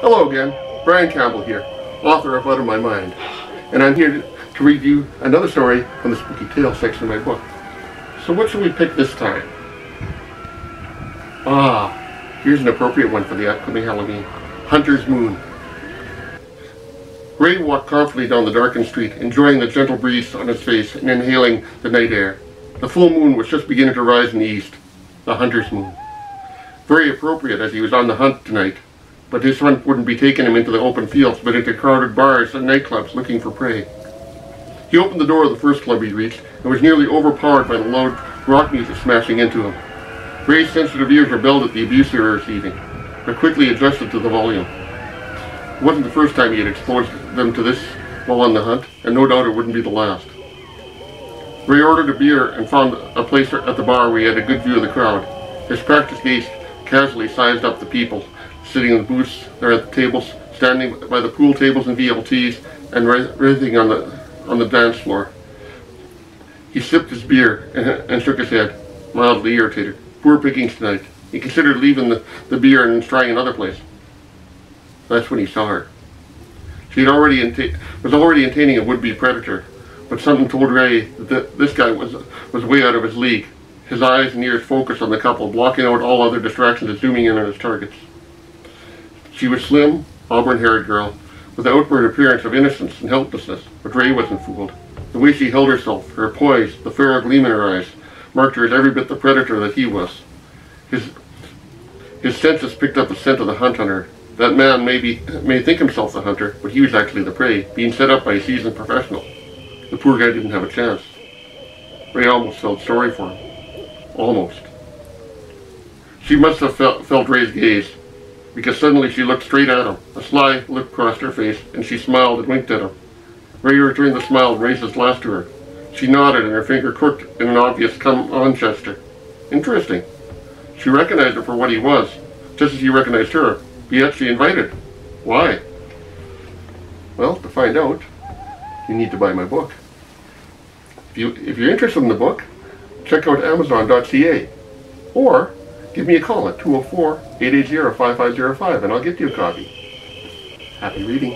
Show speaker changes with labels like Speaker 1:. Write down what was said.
Speaker 1: Hello again, Brian Campbell here, author of Out of My Mind, and I'm here to read you another story from the Spooky Tales section of my book. So what should we pick this time? Here's an appropriate one for the upcoming Halloween. Hunter's Moon. Ray walked confidently down the darkened street, enjoying the gentle breeze on his face and inhaling the night air. The full moon was just beginning to rise in the east, the Hunter's Moon. Very appropriate as he was on the hunt tonight, but his hunt wouldn't be taking him into the open fields, but into crowded bars and nightclubs looking for prey. He opened the door of the first club he reached and was nearly overpowered by the loud rock music smashing into him. Ray's sensitive ears rebelled at the abuse they were receiving, but quickly adjusted to the volume. It wasn't the first time he had exposed them to this while on the hunt, and no doubt it wouldn't be the last. Ray ordered a beer and found a place at the bar where he had a good view of the crowd. His practiced gaze casually sized up the people sitting in the booths there at the tables, standing by the pool tables and VLTs, and writhing on the dance floor. He sipped his beer and shook his head, mildly irritated. Poor pickings tonight. He considered leaving the beer and trying another place. That's when he saw her. She was already entertaining a would-be predator, but something told Ray that this guy was way out of his league. His eyes and ears focused on the couple, blocking out all other distractions and zooming in on his targets. She was slim, auburn-haired girl, with the outward appearance of innocence and helplessness, but Ray wasn't fooled. The way she held herself, her poise, the feral gleam in her eyes, marked her as every bit the predator that he was. His senses picked up the scent of the hunt on her. That man may think himself the hunter, but he was actually the prey, being set up by a seasoned professional. The poor guy didn't have a chance. Ray almost felt sorry for him. Almost. She must have felt Ray's gaze, because suddenly she looked straight at him. A sly look crossed her face, and she smiled and winked at him. Ray returned the smile and raised his glass to her. She nodded, and her finger crooked in an obvious come-on gesture. Interesting. She recognized him for what he was, just as he recognized her, but yet she invited. Why? Well, to find out, you need to buy my book. If you're interested in the book, check out Amazon.ca, or give me a call at 204-880-5505 and I'll get you a copy. Happy reading.